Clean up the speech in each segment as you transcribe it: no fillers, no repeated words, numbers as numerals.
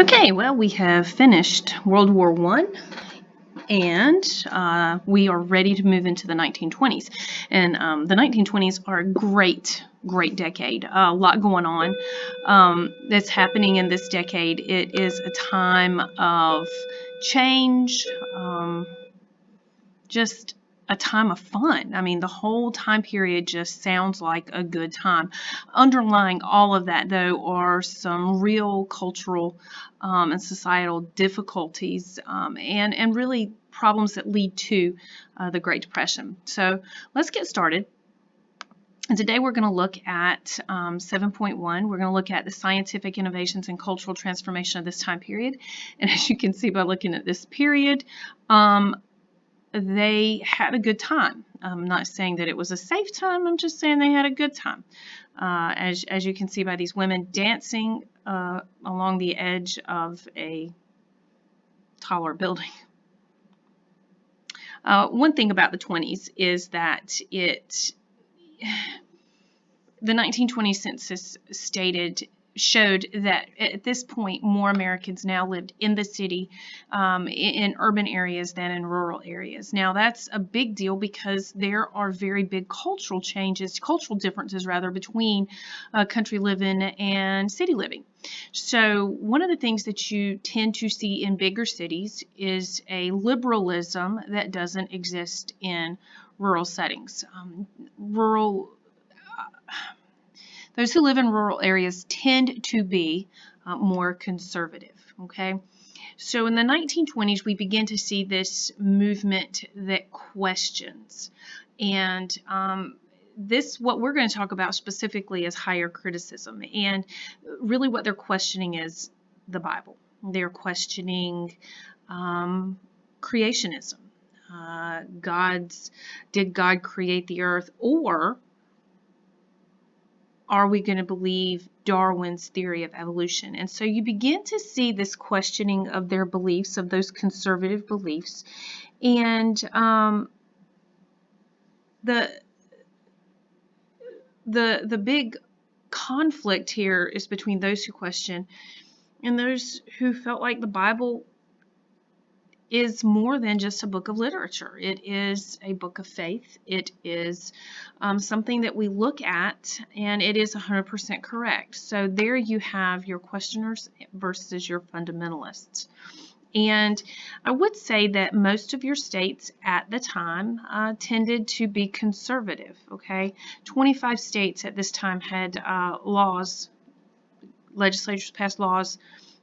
Okay, well, we have finished World War I, and we are ready to move into the 1920s. And the 1920s are a great decade. A lot going on that's happening in this decade. It is a time of change, just a time of fun. I mean, the whole time period just sounds like a good time. Underlying all of that, though, are some real cultural and societal difficulties and really problems that lead to the Great Depression. So let's get started. And today we're going to look at 7.1. We're going to look at the scientific innovations and cultural transformation of this time period. And as you can see by looking at this period, they had a good time. I'm not saying that it was a safe time. I'm just saying they had a good time. As you can see by these women dancing along the edge of a taller building. One thing about the 20s is that the 1920 census showed that at this point more Americans now lived in the city, in urban areas than in rural areas. Now that's a big deal because there are very big cultural differences rather, between country living and city living. So one of the things that you tend to see in bigger cities is a liberalism that doesn't exist in rural settings. Those who live in rural areas tend to be more conservative, okay? So in the 1920s, we begin to see this movement that questions. And what we're going to talk about specifically is higher criticism. And really what they're questioning is the Bible. They're questioning creationism. Did God create the earth, or are we going to believe Darwin's theory of evolution? And so you begin to see this questioning of their beliefs, of those conservative beliefs. And the big conflict here is between those who question and those who felt like the Bible is more than just a book of literature. It is a book of faith. It is something that we look at, and it is 100% correct. So there you have your questioners versus your fundamentalists. And I would say that most of your states at the time tended to be conservative, okay? 25 states at this time had legislatures passed laws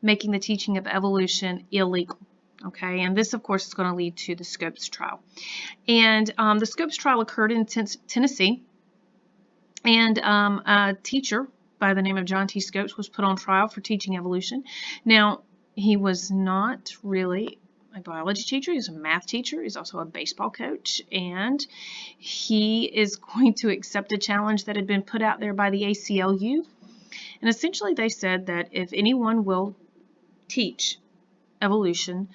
making the teaching of evolution illegal. Okay, and this, of course, is going to lead to the Scopes trial. And the Scopes trial occurred in Tennessee, and a teacher by the name of John T. Scopes was put on trial for teaching evolution. Now, he was not really a biology teacher. He was a math teacher. He's also a baseball coach, and he is going to accept a challenge that had been put out there by the ACLU. And essentially, they said that if anyone will teach evolution,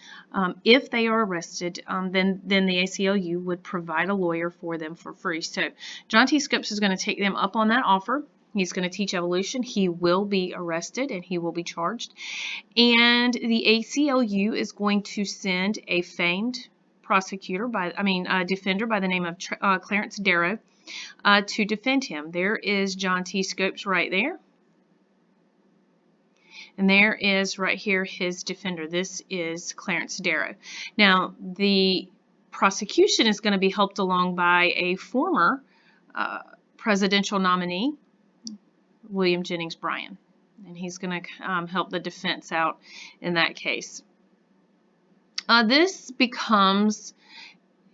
if they are arrested, then the ACLU would provide a lawyer for them for free. So John T. Scopes is going to take them up on that offer. He's going to teach evolution. He will be arrested and he will be charged. And the ACLU is going to send a famed defender by the name of Clarence Darrow to defend him. There is John T. Scopes right there. And there is right here his defender. This is Clarence Darrow. Now, the prosecution is going to be helped along by a former presidential nominee, William Jennings Bryan. And he's going to help the defense out in that case. This becomes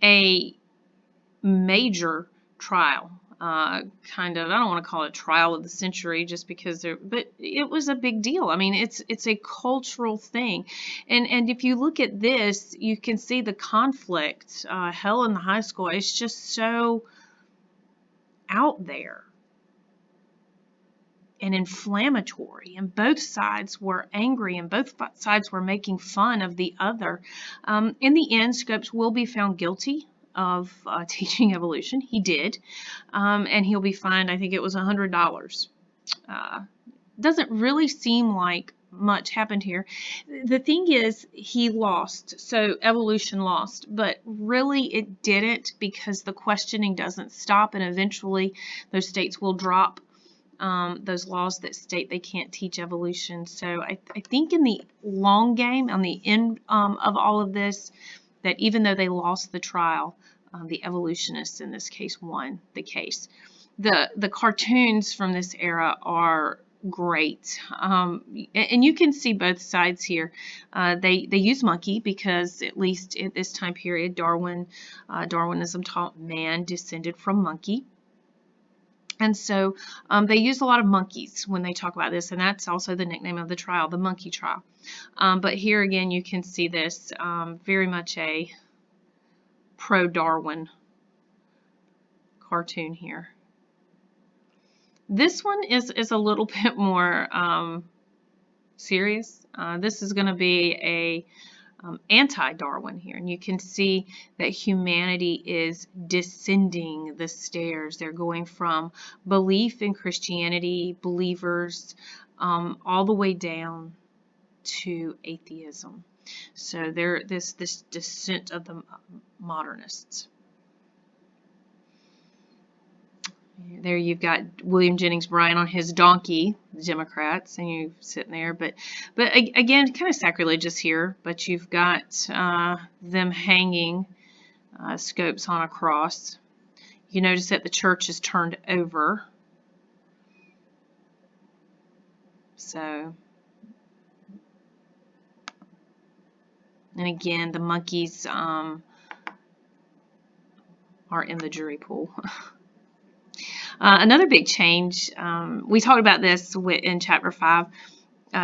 a major trial. I don't want to call it trial of the century just because but it was a big deal. I mean, it's a cultural thing. And if you look at this, you can see the conflict. Hell in the high school, it's just so out there and inflammatory, and both sides were angry and both sides were making fun of the other. In the end, Scopes will be found guilty of teaching evolution. He did, and he'll be fined, I think it was $100. Doesn't really seem like much happened here. The thing is, he lost, so evolution lost, but really it didn't, because the questioning doesn't stop, and eventually those states will drop those laws that state they can't teach evolution. So I think in the long game, on the end of all of this, that even though they lost the trial, the evolutionists in this case won the case. The cartoons from this era are great, and you can see both sides here. They use monkey because, at least at this time period, Darwinism taught man descended from monkey. And so they use a lot of monkeys when they talk about this, and that's also the nickname of the trial, the monkey trial. But here again, you can see this very much a pro-Darwin cartoon here. This one is a little bit more serious. This is going to be a anti-Darwin here, and you can see that humanity is descending the stairs. They're going from belief in Christianity, believers, all the way down to atheism. So they're this descent of the modernists. There you've got William Jennings Bryan on his donkey, the Democrats, and you sitting there. But again, kind of sacrilegious here. But you've got them hanging Scopes on a cross. You notice that the church is turned over. So, and again, the monkeys are in the jury pool. Another big change, we talked about this in Chapter 5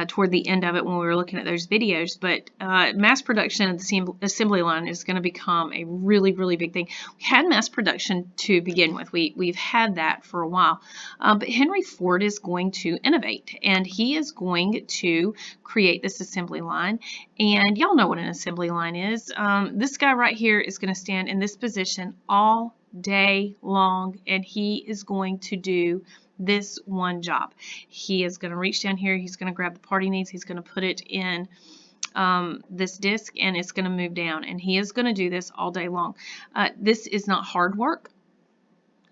toward the end of it when we were looking at those videos, but mass production of the assembly line is going to become a really, really big thing. We had mass production to begin with. We've had that for a while, but Henry Ford is going to innovate, and he is going to create this assembly line, and y'all know what an assembly line is. This guy right here is going to stand in this position all day long, and he is going to do this one job. He is going to reach down here, he's going to grab the part he needs, he's going to put it in this disc, and it's going to move down, and he is going to do this all day long. This is not hard work.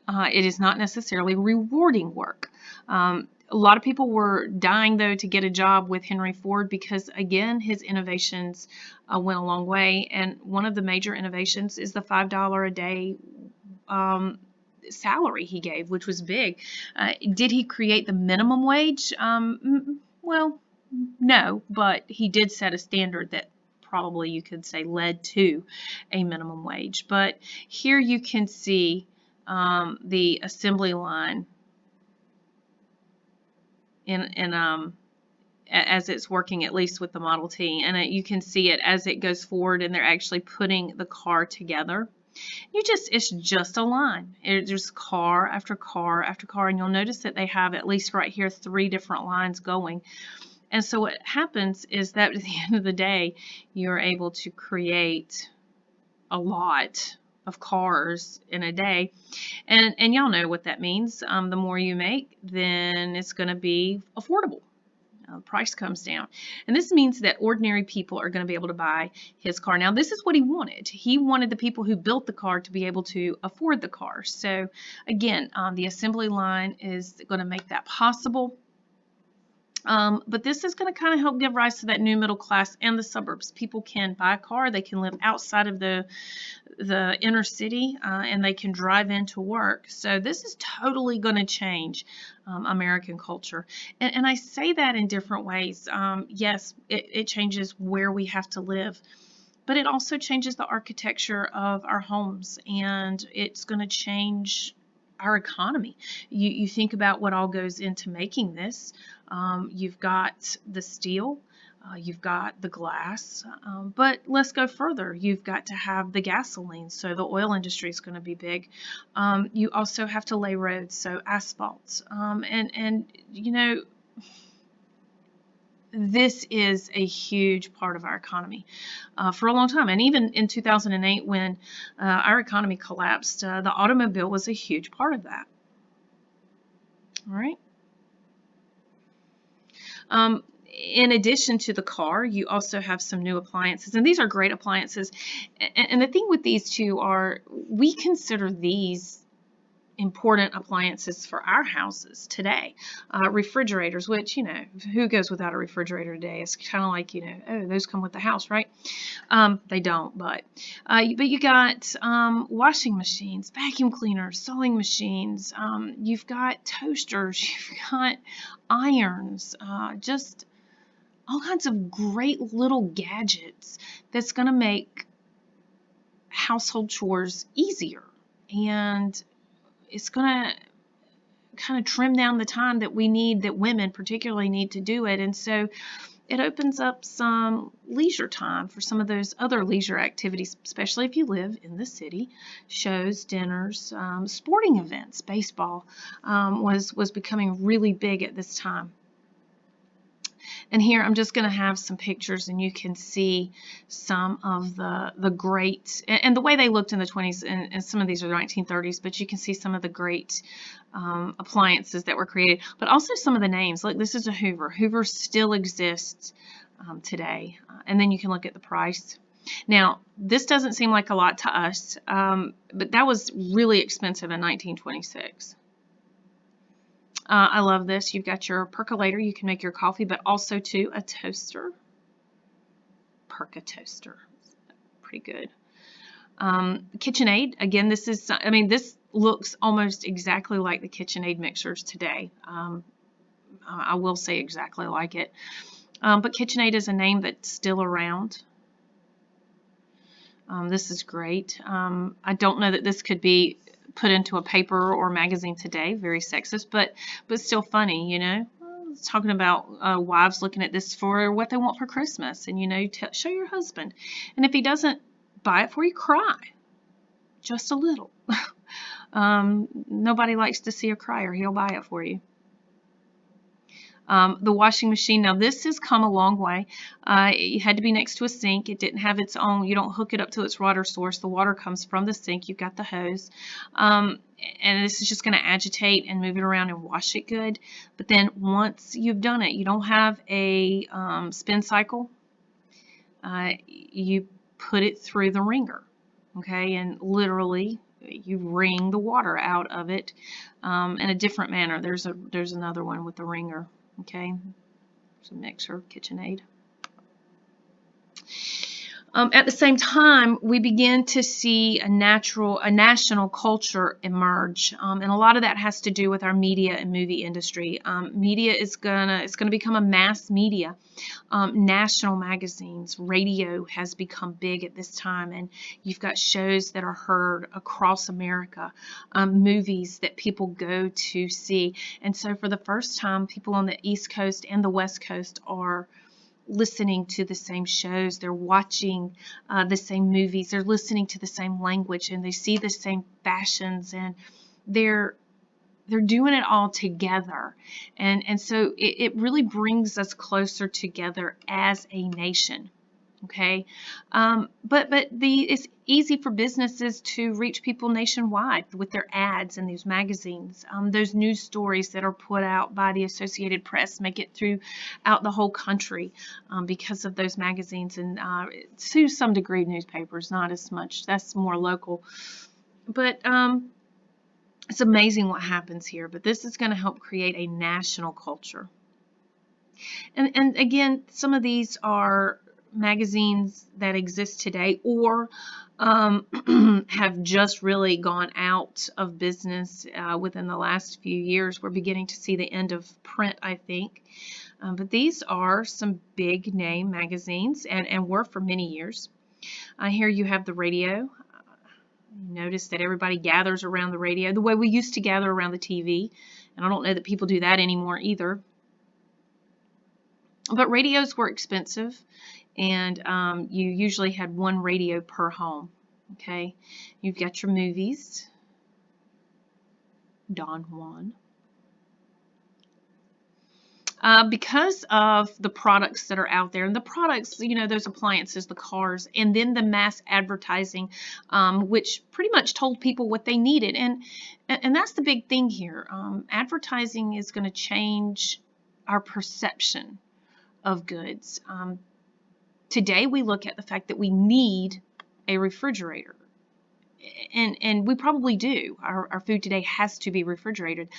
It is not necessarily rewarding work. A lot of people were dying, though, to get a job with Henry Ford because, again, his innovations went a long way, and one of the major innovations is the $5 a day salary he gave, which was big. Did he create the minimum wage? Well, no, but he did set a standard that probably you could say led to a minimum wage. But here you can see the assembly line as it's working, at least with the Model T, and you can see it as it goes forward, and they're actually putting the car together. It's just a line. There's car after car after car, and you'll notice that they have, at least right here, 3 different lines going. And so what happens is that at the end of the day, you're able to create a lot of cars in a day, and y'all know what that means. The more you make, then it's going to be affordable. Price comes down, and this means that ordinary people are going to be able to buy his car. Now, this is what he wanted. He wanted the people who built the car to be able to afford the car. So again, the assembly line is going to make that possible. But this is going to kind of help give rise to that new middle class and the suburbs. People can buy a car, they can live outside of the inner city, and they can drive into work. So this is totally going to change American culture. And I say that in different ways. Yes, it changes where we have to live, but it also changes the architecture of our homes, and it's going to change our economy. You think about what all goes into making this. You've got the steel, you've got the glass, but let's go further. You've got to have the gasoline, so the oil industry is going to be big. You also have to lay roads, so asphalt, and you know, this is a huge part of our economy for a long time. And even in 2008, when our economy collapsed, the automobile was a huge part of that. All right. in addition to the car, you also have some new appliances, and these are great appliances. And the thing with these two are we consider these important appliances for our houses today. Refrigerators, which, who goes without a refrigerator today? It's kind of like, oh, those come with the house, right? They don't, but you got washing machines, vacuum cleaners, sewing machines, you've got toasters, you've got irons, just all kinds of great little gadgets that's going to make household chores easier. And it's going to kind of trim down the time that women particularly need to do it. And so it opens up some leisure time for some of those other leisure activities, especially if you live in the city. Shows, dinners, sporting events. Baseball was becoming really big at this time. And here I'm just going to have some pictures, and you can see some of the great, and the way they looked in the 20s, and some of these are the 1930s, but you can see some of the great appliances that were created, but also some of the names. Look, this is a Hoover. Hoover still exists today. And then you can look at the price. Now, this doesn't seem like a lot to us, but that was really expensive in 1926. I love this. You've got your percolator. You can make your coffee, but also, too, a toaster. Perca toaster. Pretty good. KitchenAid. Again, this looks almost exactly like the KitchenAid mixers today. I will say exactly like it. But KitchenAid is a name that's still around. This is great. I don't know that this could be put into a paper or magazine today. Very sexist, but still funny, It's talking about wives looking at this for what they want for Christmas, and show your husband, and if he doesn't buy it for you, cry just a little. Nobody likes to see a crier. He'll buy it for you. The washing machine, now this has come a long way. It had to be next to a sink. It didn't have its own, you don't hook it up to its water source. The water comes from the sink. You've got the hose. And this is just going to agitate and move it around and wash it good. But then once you've done it, you don't have a spin cycle. You put it through the wringer, okay? And literally you wring the water out of it in a different manner. There's another one with the wringer. Okay, it's a mixer, KitchenAid. At the same time, we begin to see a national culture emerge, and a lot of that has to do with our media and movie industry. Media is gonna become a mass media. National magazines, radio has become big at this time, and you've got shows that are heard across America, movies that people go to see, and so for the first time, people on the East Coast and the West Coast are listening to the same shows, they're watching the same movies, they're listening to the same language, and they see the same fashions, and they're doing it all together, and so it really brings us closer together as a nation. Okay, but it's easy for businesses to reach people nationwide with their ads in these magazines. Those news stories that are put out by the Associated Press make it throughout the whole country because of those magazines, and to some degree newspapers, not as much. That's more local, but it's amazing what happens here. But this is going to help create a national culture. And again, some of these are magazines that exist today or have just really gone out of business within the last few years. We're beginning to see the end of print, I think. But these are some big name magazines and were for many years. Here you have the radio. Notice that everybody gathers around the radio the way we used to gather around the TV. And I don't know that people do that anymore either. But radios were expensive, and you usually had one radio per home. Okay, you've got your movies, Don Juan. Because of the products that are out there, and the products, those appliances, the cars, and then the mass advertising, which pretty much told people what they needed, and that's the big thing here. Advertising is going to change our perception of goods. Today we look at the fact that we need a refrigerator. And we probably do. Our food today has to be refrigerated.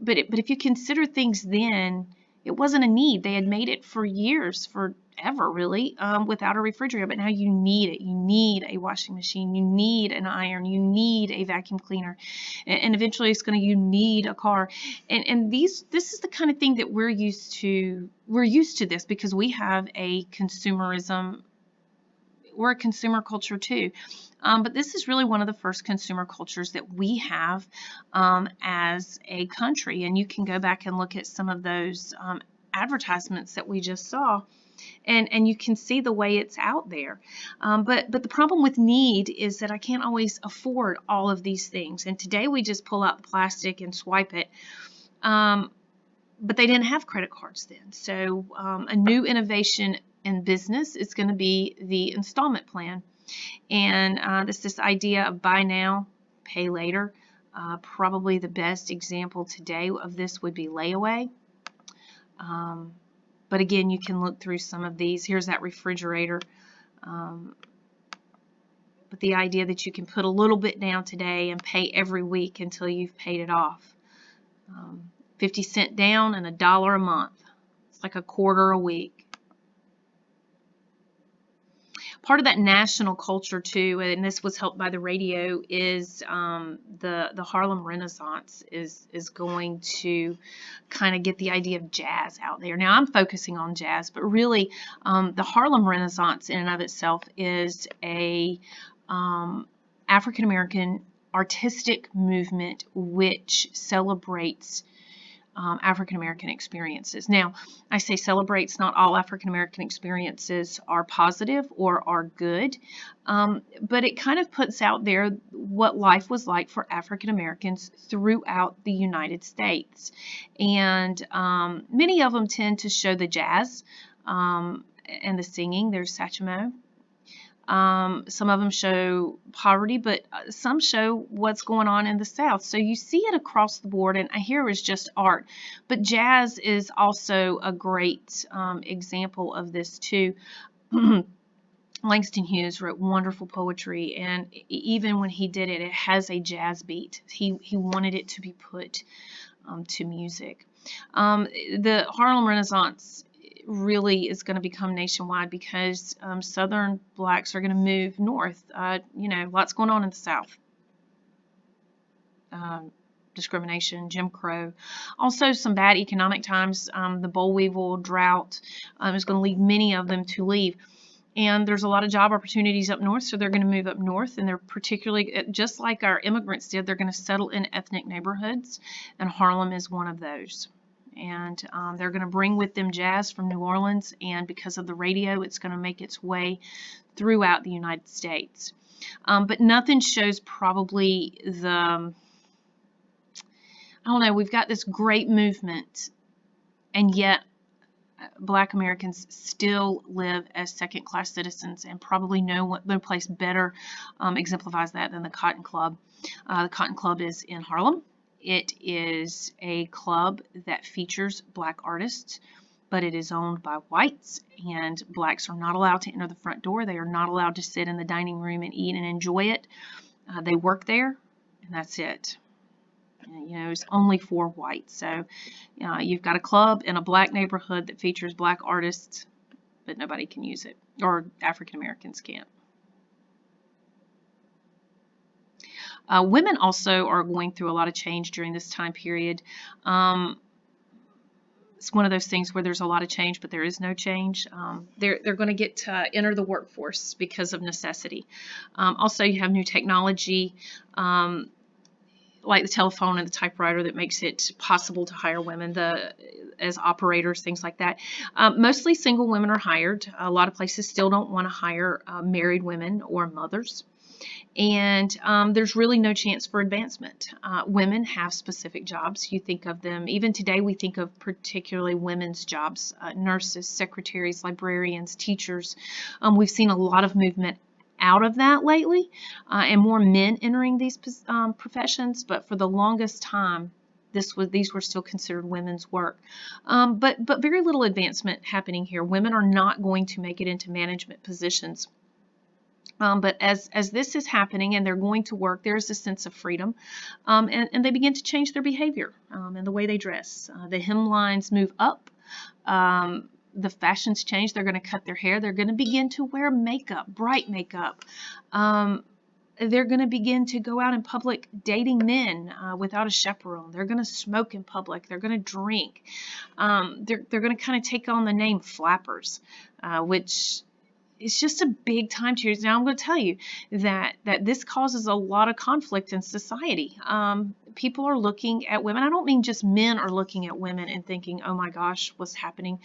But if you consider things then, it wasn't a need. They had made it for years, forever really, without a refrigerator. But now you need it. You need a washing machine. You need an iron. You need a vacuum cleaner. And eventually you need a car. And this is the kind of thing that we're used to. We're used to this because we have a consumerism. We're a consumer culture too. But this is really one of the first consumer cultures that we have as a country. And you can go back and look at some of those advertisements that we just saw, and you can see the way it's out there. But the problem with need is that I can't always afford all of these things. And today we just pull out the plastic and swipe it. But they didn't have credit cards then. So a new innovation in business is going to be the installment plan. And this idea of buy now, pay later. Probably the best example today of this would be layaway. But again, you can look through some of these. Here's that refrigerator. But the idea that you can put a little bit down today and pay every week until you've paid it off. 50 cents down and $1 a month. It's like a quarter a week. Part of that national culture too, and this was helped by the radio, is the Harlem Renaissance is going to kind of get the idea of jazz out there. Now I'm focusing on jazz, but really the Harlem Renaissance in and of itself is a African American artistic movement which celebrates African American experiences. Now, I say celebrates. Not all African American experiences are positive or are good, but it kind of puts out there what life was like for African Americans throughout the United States. And many of them tend to show the jazz and the singing. There's Satchmo. Some of them show poverty, but some show what's going on in the South. So you see it across the board, and here is just art. But jazz is also a great example of this too. Langston Hughes wrote wonderful poetry, and even when he did it, it has a jazz beat. He wanted it to be put to music. The Harlem Renaissance really is going to become nationwide because Southern blacks are going to move north. Lots going on in the South. Discrimination, Jim Crow. Also some bad economic times. The boll weevil drought is going to lead many of them to leave. And there's a lot of job opportunities up north, so they're going to move up north, and they're particularly, just like our immigrants did, they're going to settle in ethnic neighborhoods, and Harlem is one of those. And they're going to bring with them jazz from New Orleans, and because of the radio, it's going to make its way throughout the United States. But nothing shows probably we've got this great movement, and yet Black Americans still live as second-class citizens, and probably no place better exemplifies that than the Cotton Club. The Cotton Club is in Harlem. It is a club that features black artists, but it is owned by whites, and blacks are not allowed to enter the front door. They are not allowed to sit in the dining room and eat and enjoy it. They work there, and that's it. It's only for whites. So you've got a club in a black neighborhood that features black artists, but nobody can use it, or African Americans can't. Women also are going through a lot of change during this time period. It's one of those things where there's a lot of change, but there is no change. They're going to get to enter the workforce because of necessity. Also, you have new technology, like the telephone and the typewriter, that makes it possible to hire women as operators, things like that. Mostly single women are hired. A lot of places still don't want to hire married women or mothers. And there's really no chance for advancement. Women have specific jobs. You think of them, even today we think of particularly women's jobs, nurses, secretaries, librarians, teachers. We've seen a lot of movement out of that lately, and more men entering these professions, but for the longest time these were still considered women's work. But very little advancement happening here. Women are not going to make it into management positions. But as this is happening and they're going to work, there's a sense of freedom, and they begin to change their behavior and the way they dress. The hemlines move up. The fashions change. They're going to cut their hair. They're going to begin to wear makeup, bright makeup. They're going to begin to go out in public dating men without a chaperone. They're going to smoke in public. They're going to drink. They're going to kind of take on the name flappers, which it's just a big time change. Now I'm going to tell you that this causes a lot of conflict in society. People are looking at women. I don't mean just men are looking at women and thinking, oh my gosh, what's happening?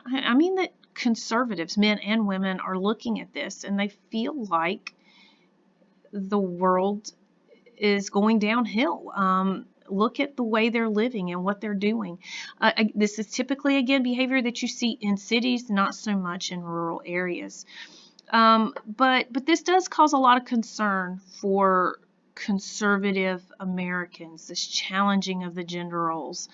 I mean that conservatives, men and women, are looking at this and they feel like the world is going downhill. Look at the way they're living and what they're doing. This is typically, again, behavior that you see in cities, not so much in rural areas. But this does cause a lot of concern for conservative Americans, this challenging of the gender roles.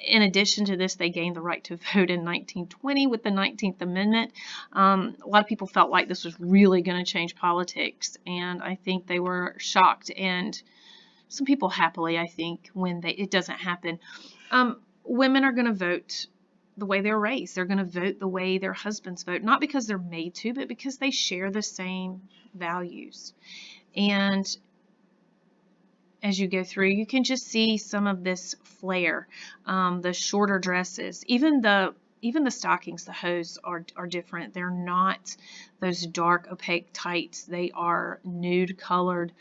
In addition to this, they gained the right to vote in 1920 with the 19th Amendment. A lot of people felt like this was really going to change politics, and I think they were shocked, and some people happily, I think, when it doesn't happen. Women are going to vote the way they're raised. They're going to vote the way their husbands vote, not because they're made to, but because they share the same values. And as you go through, you can just see some of this flair, the shorter dresses, even the stockings, the hose are different. They're not those dark, opaque tights. They are nude colored,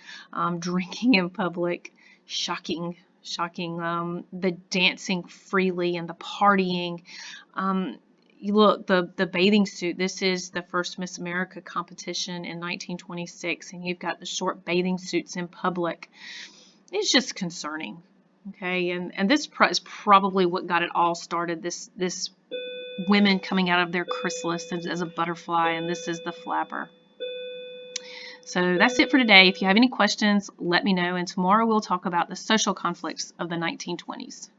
drinking in public, shocking, the dancing freely and the partying. You look, the bathing suit, this is the first Miss America competition in 1926, and you've got the short bathing suits in public. It's just concerning, okay? And this is probably what got it all started, this women coming out of their chrysalis as a butterfly, and this is the flapper. So that's it for today. If you have any questions, let me know, and tomorrow we'll talk about the social conflicts of the 1920s.